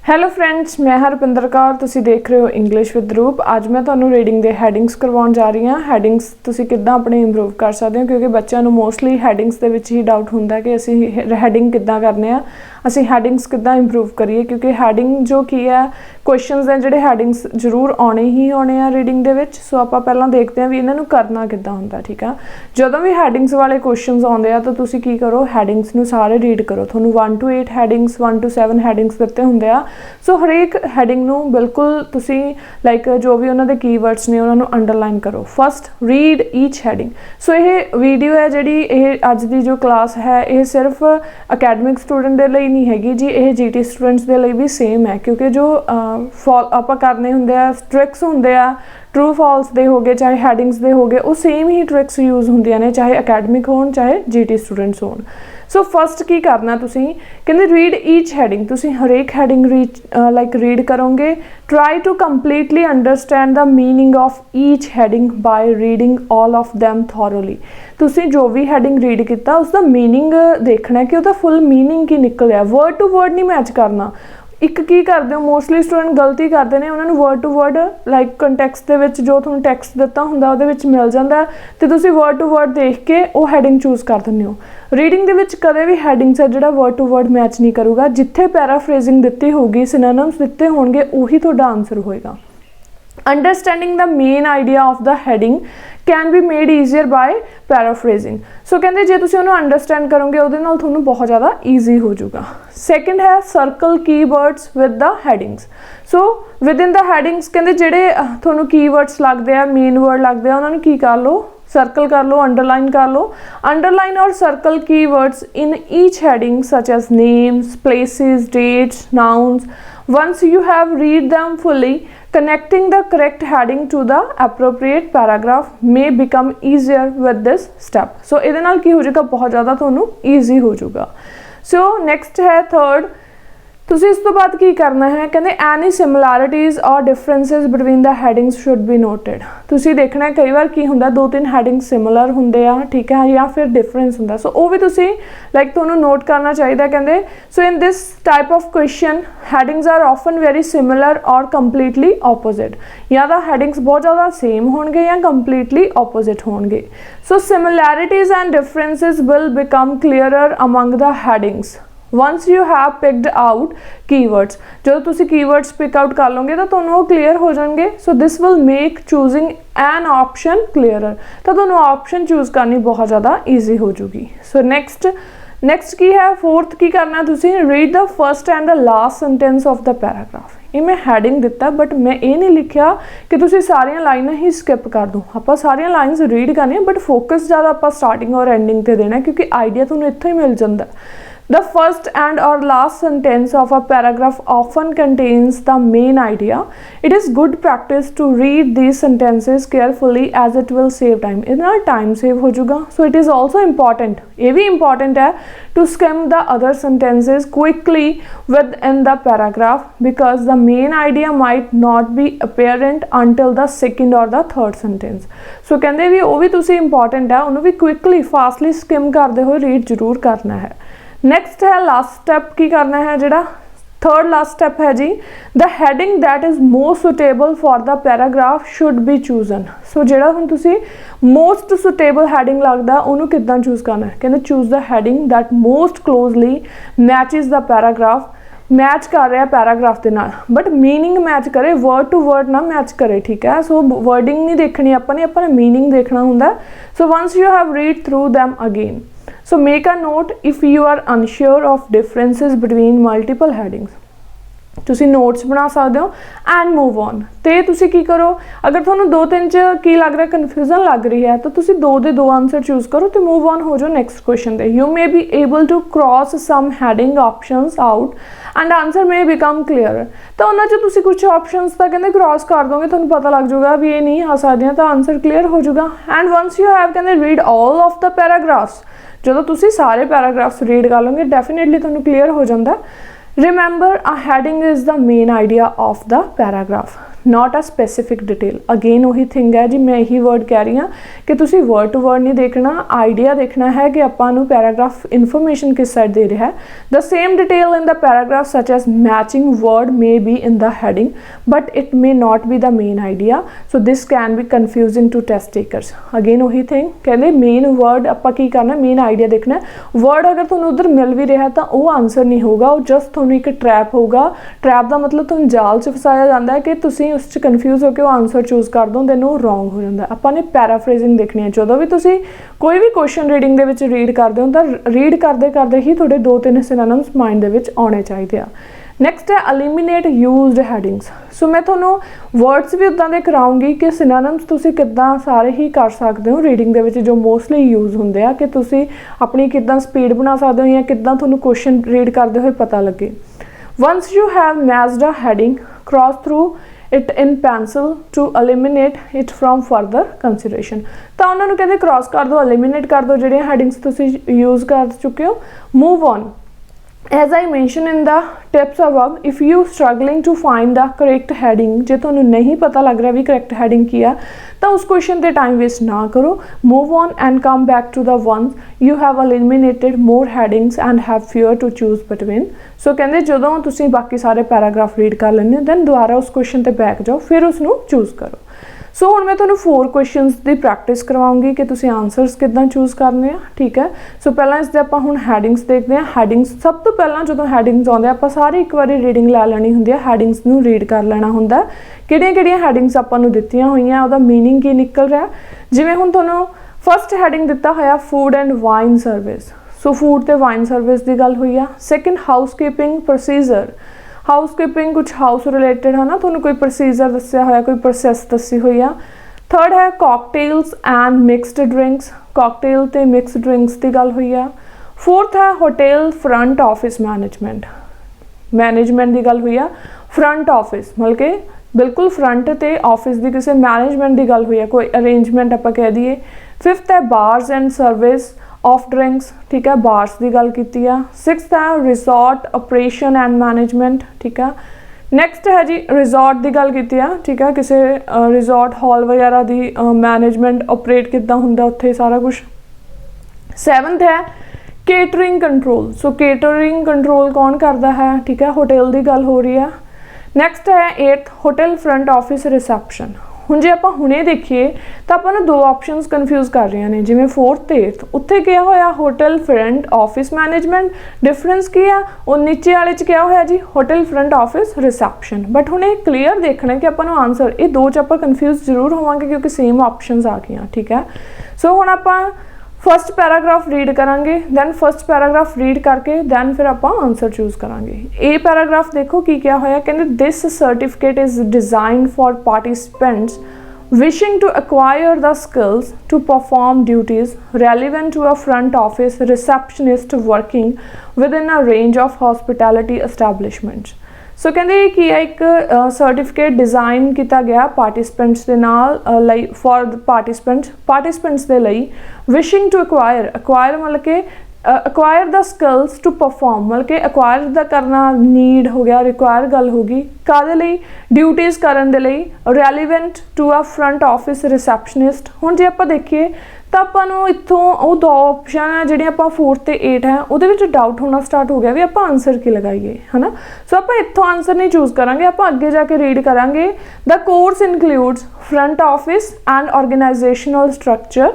Hello ਫਰੈਂड्स, मैं हरपिंदर कौर, तुसी देख रहे हो इंग्लिश विद रूप। अज मैं तुहानू रीडिंग दे हैडिंग्स करवाउण जा रही हाँ। हैडिंग्स तुसी किद्दां अपने इंप्रूव कर सकते हो, क्योंकि बच्चों को मोस्टली हैडिंग्स दे विच ही डाउट हुंदा कि असी हैडिंग किद्दां करने आ, असी हैडिंग्स किद्दां इंप्रूव करिए। क्योंकि हैडिंग जो की है क्वेश्चनस हैं जिहड़े हैडिंग्स जरूर आने ही आने आ रीडिंग दे विच। सो आपां पहलां देखते हैं भी इन्हां नूं करना किद्दां हुंदा। ठीक है, जदों भी हैडिंग्स वाले क्वेश्चनस आउंदे आ तो तुसी की करो, हैडिंग्स नूं सारे रीड करो। तुहानूं 1 to 8 हैडिंग्स 1 to 7 हैडिंग्स दित्ते हुंदे आ। सो हरेक हैडिंग नूं बिल्कुल तुसी लाइक जो भी उन्हां दे कीवर्ड्स ने उन्हां नूं अंडरलाइन करो। First read each heading. So यह वीडियो है जिहड़ी अज दी जो क्लास है यह सिर्फ अकैडमिक स्टूडेंट दे लई नहीं हैगी जी, यह GT स्टूडेंट्स दे लई भी सेम है। क्योंकि जो आपां करने हुंदे आ ट्रिक्स हुंदे आ ट्रू फॉल्स दे हो गए चाहे हैडिंग्स दे हो गए, वो सेम ही ट्रिक्स यूज़ होंदियां ने चाहे अकैडमिक होण चाहे GT स्टूडेंट्स होण। सो फस्ट की करना तुसी कहंदे रीड ईच हैडिंग। तुसी हरेक हैडिंग रीड करोगे। Try to completely understand the meaning of each heading by reading all of them thoroughly. तुसी जो भी हैडिंग रीड किया उसका मीनिंग देखना है कि उसका फुल मीनिंग की निकलिया। वर्ड टू वर्ड नहीं मैच करना। एक की करते हो मोस्टली स्टूडेंट गलती करते हैं, उन्होंने word to word like context दे विच जो तुहानूं टैक्सट दिता हुंदा उहदे विच मिल जांदा ते तुसीं वर्ड टू वर्ड देख के वो हैडिंग चूज़ कर दिंदे हो। रीडिंग दे विच कदे भी हैडिंग्स है जिहड़ा वर्ड टू वर्ड मैच नहीं करूगा। जिथे पैराफ्रेजिंग दित्ती होगी, सिनोनिम्स दिते होणगे, उही तुहाडा आंसर होएगा। Understanding the main idea of the heading can be made easier by paraphrasing. So कहते जे तुसीं उहनूं अंडरस्टैंड करोगे उहदे नाल तुहानूं बहुत ज़्यादा ईजी हो जाऊगा। सैकेंड है circle keywords with the headings. So with in the headings कहते जिहड़े तुहानूं कीवर्ड्स लगदे आ, मेन वर्ड लगदे आ, उहनां नूं की कर लो, सर्कल कर लो, अंडरलाइन कर लो। अंडरलाइन और circle keywords in each heading such as names, places, dates, nouns. Once you have read them fully, connecting the correct heading to the appropriate paragraph may become easier with this step. So इहदे नाल की हो जाएगा, बहुत ज़्यादा तुहानूं easy हो जाएगा। So next है थर्ड। तुसी इस तो बाद की करना है, कहते एनी सिमिलैरिटीज़ और differences between the headings should be noted. तुसी देखना है कई बार की हुंदा 2-3 हैडिंग सिमिलर हुंदे आ, ठीक है, या फिर डिफरेंस हुंदा। सो वो भी तुसी लाइक तुहानूं नोट करना चाहिए। कहते so in this type of question headings are often very similar or completely opposite. या तो हैडिंग्स बहुत ज़्यादा सेम होणगे या कंप्लीटली ऑपोजिट होणगे। So similarities and differences will become clearer among the headings once you have picked out keywords। जो तुसी keywords pick out कर लोगे तो तुहानूं वो क्लीयर हो जाएंगे। So this will make choosing an option clearer. तो तुहानूं ऑप्शन चूज़ करनी बहुत ज़्यादा ईजी हो जाएगी। सो नेक्स्ट की है फोर्थ की करना है, तुसी read the first and the last sentence of the paragraph. ये मैं हैडिंग दिता बट मैं ये नहीं लिखा कि तुसी सारियां लाइनां ही स्किप कर दो। आपां सारियां लाइन्स रीड करनी बट फोकस ज़्यादा आपां स्टार्टिंग और एंडिंग ते देना, क्योंकि आइडिया तुहानूं इत्थों ही मिल जाता। The first and or last sentence of a paragraph often contains the main idea. It is good practice to read these sentences carefully as it will save time. इतना time save हो जाएगा। So it is also important, ये भी important है, to skim the other sentences quickly within the paragraph because the main idea might not be apparent until the second or the third sentence. So कहते भी वो भी तुसी important है, उन्होंने भी quickly fastly skim करते हुए read जरूर करना है। नेक्स्ट है लास्ट स्टैप की करना है, जिहड़ा थर्ड लास्ट स्टैप है जी, the heading that is most suitable for the paragraph should be chosen. So जिहड़ा हुण तुसी मोस्ट सुटेबल हैडिंग लगदा उहनूं किद्दां चूज़ करना है, कहंदे choose the heading that most closely matches the paragraph. Match कर रहा है पैराग्राफ के नाल बट मीनिंग मैच करे, वर्ड टू वर्ड ना मैच करे, ठीक है। सो वर्डिंग नहीं देखनी अपने मीनिंग देखना हुंदा। So once you have read through them again, so make a note if you are unsure of differences between multiple headings। तुसी नोट्स बना सकते हो एंड मूव ऑन। तो तुसी की करो, अगर तुहानूं 2-3 च की लग रहा कन्फ्यूजन लग रही है तो तुसी 2 दे 2 आंसर चूज़ करो तो मूव ऑन हो जाओ नेक्स्ट क्वेश्चन दे। You may be able to cross some heading options out and answer may become clear. तो उन्होंने तुसी कुछ ऑप्शंस तो कहते क्रॉस कर दोगे, तुहानूं पता लग जाएगा भी ये नहीं आ सकदियां, तो आंसर क्लीयर हो जाएगा। एंड वंस यू हैव कहते read all of the paragraphs, जो तुसी सारे पैराग्राफ्स रीड कर लोगे डेफिनेटली क्लीयर हो जाता। Remember a heading is the main idea of the paragraph. not a specific detail. Again वही थिंग है जी, मैं यही वर्ड कह रही हाँ कि तुसी वर्ड टू वर्ड नहीं देखना, आइडिया देखना है कि आपां नूं पैराग्राफ इन्फॉर्मेशन किस साइड दे रहा है. The same detail in the paragraph such as matching word may be in the heading but it may not be the main idea, so this can be confusing to test takers. Again वही thing कहते main word आपां की करना, main idea देखना. Word अगर तुहानूं उधर मिल भी रहा तो वह आंसर नहीं होगा, वो जस्ट तुहानूं एक ट्रैप होगा. ट्रैप का मतलब तुहानूं जाल च फसाया जाता है कि तुसीं उस कन्फ्यूज होकर आंसर चूज कर दो, दैन वो रॉन्ग हो जाता है. आपां ने पैराफ्रेजिंग देखनी है. जो भी तुसीं कोई भी क्वेश्चन रीडिंग दे विच रीड करते हो तो रीड करते करते ही थोड़े 2-3 सिनोनिम्स माइंड दे विच आने चाहिए. नैक्सट है एलिमिनेट यूज्ड हैडिंग्स. सो मैं थोनों वर्ड्स भी उदां दे कराऊंगी कि सिनोनिम्स तुसीं किद्दां सारे ही कर सकते हो रीडिंग दे विच जो मोस्टली यूज होंदे आ, कि तुसीं अपनी किद्दां स्पीड बना सकते हो या किद्दां थोनों क्वेश्चन रीड करते हुए पता लगे. Once you have matched a heading cross through it in pencil to eliminate it from further consideration. तो उन्होंने कहते क्रॉस कर दो, एलिमिनेट कर दो जिहड़ियां हैडिंग्स तुसीं यूज कर चुके हो. Move on. As I mentioned in the tips above, if you struggling to find the correct heading, जे तुहानूं नहीं पता लग रहा भी correct heading की है तो उस क्वेश्चन ते टाइम वेस्ट ना करो. Move on and come back to the ones you have eliminated more headings and have fewer to choose between. So कहंदे जदों तुसीं बाकी सारे पैराग्राफ रीड कर लैंदे हो दैन दोबारा उस क्वेश्चन ते बैक जाओ, फिर उसनूं चूज करो. सो हुण मैं तुहानूं 4 क्वेश्चनस की प्रैक्टिस करवाऊंगी कि तुसीं आंसरस किद्दां चूज करने आ. ठीक है, सो पहला इसदे आपां हुण हैडिंग्स देखते हैं. हैडिंग्स सब तो पहला जो हैडिंग्स आउंदे आपां सारे एक बारी रीडिंग लै लैनी हुंदी है, हैडिंग्स नूं रीड कर लेना हुंदा किहड़ियां-किहड़ियां हैडिंग्स आपां नूं दित्तियां होईयां, उहदा मीनिंग की निकल रहा. जिवें हुण तुहानूं फस्ट हैडिंग दित्ता होया food and wine service. So food ते वाइन सर्विस की गल हुई है. Second housekeeping procedure. हाउसकीपिंग कुछ हाउस रिलेटेड है ना, तुहानूं कोई प्रोसीजर दस्सिया होया, कोई प्रोसैस दसी हुई है. थर्ड है cocktails and mixed drinks. Cocktail ते मिक्सड ड्रिंक्स की गल हुई है. फोर्थ है hotel front office management. Management की गल हुई है. फ्रंट ऑफिस मतलब कि बिल्कुल फ्रंट ते ऑफिस की किसी मैनेजमेंट की गल हुई है, कोई अरेंजमेंट आप कह दीए. फिफ्थ है bars and service of drinks. ठीक है, बार्स की गल की है. सिक्स्थ है रिजॉर्ट ऑपरेशन एंड मैनेजमेंट. ठीक है, नैक्सट है जी रिजॉर्ट की गल की है. ठीक है, किसी रिजॉर्ट हॉल वगैरह की मैनेजमेंट ऑपरेट किद्दां हुंदा उत्थे सारा कुछ. सैवंथ है केटरिंग कंट्रोल. सो केटरिंग कंट्रोल कौन करता है? ठीक है, होटल की गल हो रही है. नैक्सट है eighth hotel front office reception. हुण जे आपां हुणे देखिए तो आपां नूं 2 ऑप्शनस कन्फ्यूज कर रही ने, जिवें 4th ते 8th उत्थे क्या होया hotel front office management. Difference की है, और नीचे वाले च क्या होया जी hotel front office reception. But हुणे क्लीयर देखना कि आपां नूं आंसर ये 2 च आपां कन्फ्यूज जरूर होवांगे क्योंकि सेम ऑप्शनस आ गई. ठीक है, सो हुण आपां फस्ट पैराग्राफ रीड करांगे, दैन फस्ट पैराग्राफ रीड करके दैन फिर आपां आंसर चूज करांगे. ए पैराग्राफ देखो की क्या होया, कहंदे this certificate is designed for participants wishing to acquire the skills to perform duties relevant to a front office receptionist working within a range of hospitality establishments. सो कहते कि एक certificate design किया गया पार्टिसिपेंट्स के नाल फॉर पार्टिसिपेंट्स के लिए. Wishing to acquire मतलब कि acquire the skills to perform मतलब कि एक्वायर दा करना नीड हो गया, रिक्वायर गल होगी कादे लई ड्यूटीज़ करन दे लई. रैलीवेंट टू अ फ्रंट ऑफिस रिसैप्शनिस्ट. हुण जे आपां देखिए तो आपां नूं इत्थों वो 2 ऑप्शन है जिहड़ियां आपां 4th ते 8th है उहदे विच डाउट होना स्टार्ट हो गया भी आपां आंसर की लगाइए, है ना. सो आपां इत्थों आंसर नहीं चूज करांगे, आपां अगे जाके रीड करांगे. The course includes front office and organisational structure,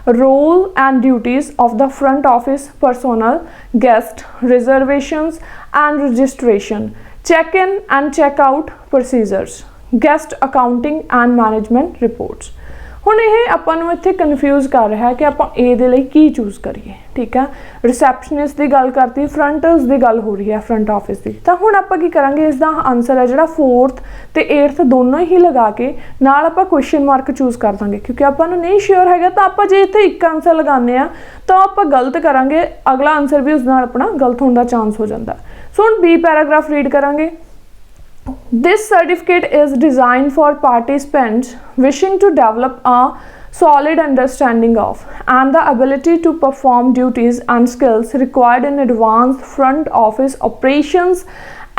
role and duties of the front office personnel, guest reservations and registration, check-in and check-out procedures, guest accounting and management reports. हुण ये आपां नूं इत्थे कन्फ्यूज कर रहा है कि आपां ए दे लई की चूज करिए. ठीक है, रिसैप्शनिस्ट की गल करती, फ्रंटर्स की गल हो रही है फ्रंट ऑफिस की. तो हुण आपां की करांगे, इसका आंसर है जिहड़ा 4th ते 8th दोनों ही लगा के नाल आपां क्वेश्चन मार्क चूज कर देंगे क्योंकि आपां नूं नहीं श्योर हैगा. तो आपां जे इत्थे एक आंसर लगाने आ तो आपां गलत करांगे, अगला आंसर भी उस नाल अपना गलत होने का चांस हो जाता. सो हुण बी पैराग्राफ रीड करांगे. This certificate is designed for participants wishing to develop a solid understanding of and the ability to perform duties and skills required in advanced front office operations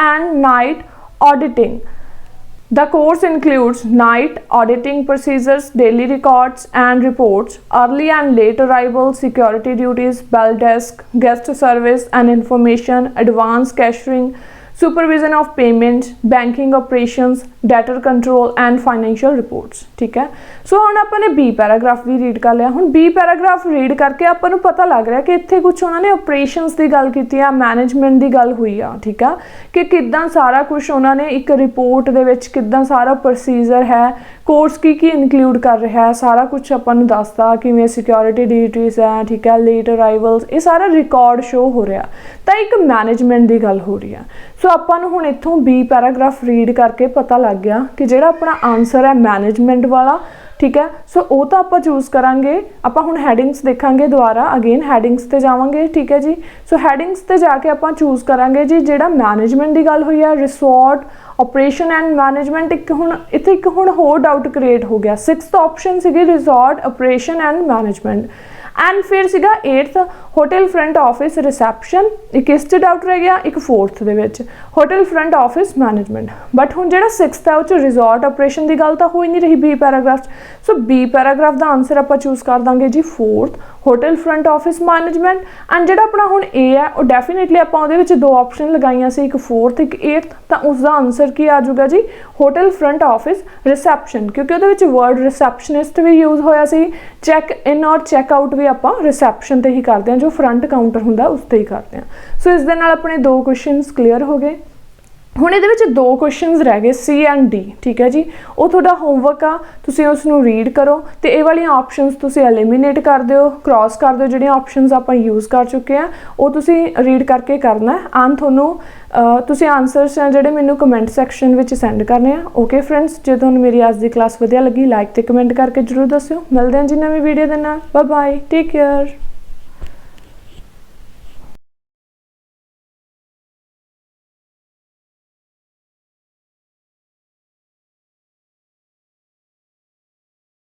and night auditing. The course includes night auditing procedures, daily records and reports, early and late arrival, security duties, bell desk, guest service and information, advanced cashiering, supervision of payments, banking operations, debtor control and financial reports। ठीक है, सो ਹੁਣ ਆਪਾਂ ਨੇ B paragraph ਵੀ read ਕਰ ਲਿਆ। ਹੁਣ B paragraph read ਕਰਕੇ ਆਪਾਂ ਨੂੰ ਪਤਾ ਲੱਗ ਰਿਹਾ ਕਿ ਇੱਥੇ ਕੁਝ ਉਹਨਾਂ ਨੇ ਆਪਰੇਸ਼ਨਸ ਦੀ ਗੱਲ ਕੀਤੀ ਆ, ਮੈਨੇਜਮੈਂਟ ਦੀ ਗੱਲ ਹੋਈ ਆ। ਠੀਕ ਆ, ਕਿ ਕਿੱਦਾਂ ਸਾਰਾ ਕੁਝ ਉਹਨਾਂ ਨੇ ਇੱਕ ਰਿਪੋਰਟ ਦੇ ਵਿੱਚ ਕਿੱਦਾਂ ਸਾਰਾ ਪ੍ਰੋਸੀਜਰ ਹੈ, ਕੋਰਸ ਕੀ ਇਨਕਲੂਡ ਕਰ ਰਿਹਾ ਹੈ, ਸਾਰਾ ਕੁਝ ਆਪਾਂ ਨੂੰ ਦੱਸਦਾ, ਕਿਵੇਂ ਸਿਕਿਉਰਿਟੀ ਡਿਊਟੀਜ਼ ਹੈ, ਠੀਕ ਹੈ, ਲੇਟ ਅਰਾਈਵਲਸ, ਇਹ ਸਾਰਾ ਰਿਕਾਰਡ ਸ਼ੋ ਹੋ ਰਿਹਾ। ਤਾਂ ਇੱਕ ਮੈਨੇਜਮੈਂਟ ਦੀ ਗੱਲ ਹੋ ਰਹੀ ਆ। ਸੋ ਆਪਾਂ ਨੂੰ ਹੁਣ ਇੱਥੋਂ B ਪੈਰਾਗ੍ਰਾਫ ਰੀਡ ਕਰਕੇ ਪਤਾ ਲੱਗ ਗਿਆ ਕਿ ਜਿਹੜਾ ਆਪਣਾ ਆਨਸਰ ਹੈ ਮੈਨੇਜਮੈਂਟ ਵਾਲਾ। ठीक है, सो वो तो आप चूज़ करांगे। आप हुण हैडिंग्स देखांगे दोबारा, अगेन हैडिंग्स ते जावांगे। ठीक है जी, सो हैडिंग्स ते जाके आप चूज़ करांगे जी जिहड़ा मैनेजमेंट की गल हुई है, रिसोर्ट ऑपरेशन एंड मैनेजमेंट। एक हुण इत्थे एक हुण होर डाउट क्रिएट हो गया। 6th ऑप्शन सीगी resort operation and management and फिर सीगा 8th hotel front office reception. एक इस डाउट रह गया, एक 4th they which hotel front office management. But हुण जिहड़ा 6th है उह रिसोर्ट ऑपरेशन की गल तो हो ही नहीं रही B पैराग्राफ। सो B पैराग्राफ का आंसर आप चूज़ कर देंगे जी 4th hotel front office management. And जिहड़ा अपना हुण A है वो डेफिनेटली आप उहदे विच 2 ऑप्शन लगाइयां सी, एक 4th एक 8th। तो उसका आंसर की आ जाऊगा जी होटल फ्रंट ऑफिस रिसैप्शन, क्योंकि उहदे विच वर्ड रिसैप्शनिस्ट भी यूज़ होया सी। चैक इन और चैकआउट भी आप रिसैप्शन ते ही करते हैं, जो फ्रंट काउंटर हुंदा उस ते ही करते हैं। सो इस दे नाल अपने 2 क्वेश्चनस क्लीयर हो गए। ਹੁਣ ਇਹਦੇ ਵਿੱਚ 2 ਕੁਐਸਚਨਸ ਰਹਿ ਗਏ C ਐਂਡ D। ਠੀਕ ਹੈ ਜੀ, ਉਹ ਤੁਹਾਡਾ ਹੋਮਵਰਕ ਆ, ਤੁਸੀਂ ਉਸ ਨੂੰ ਰੀਡ ਕਰੋ ਤੇ ਇਹ ਵਾਲੀਆਂ ਆਪਸ਼ਨਸ ਤੁਸੀਂ ਐਲੀਮੀਨੇਟ ਕਰ ਦਿਓ, ਕ੍ਰਾਸ ਕਰ ਦਿਓ। ਜਿਹੜੀਆਂ ਆਪਸ਼ਨਸ ਆਪਾਂ ਯੂਜ਼ ਕਰ ਚੁੱਕੇ ਆ ਉਹ ਤੁਸੀਂ ਰੀਡ ਕਰਕੇ ਕਰਨਾ ਐਂਡ ਤੁਹਾਨੂੰ ਤੁਸੀਂ ਆਨਸਰਸ ਆ ਜਿਹੜੇ ਮੈਨੂੰ ਕਮੈਂਟ ਸੈਕਸ਼ਨ ਵਿੱਚ ਸੈਂਡ ਕਰਨੇ ਆ। ਓਕੇ ਫਰੈਂਡਸ, ਜੇ ਤੁਹਾਨੂੰ ਮੇਰੀ ਅੱਜ ਦੀ ਕਲਾਸ ਵਧੀਆ ਲੱਗੀ ਲਾਈਕ ਤੇ ਕਮੈਂਟ ਕਰਕੇ ਜ਼ਰੂਰ ਦੱਸਿਓ। ਮਿਲਦੇ ਹਾਂ ਜੀ ਨਵੀਂ ਵੀਡੀਓ ਦੇ ਨਾਲ। Bye bye, take care.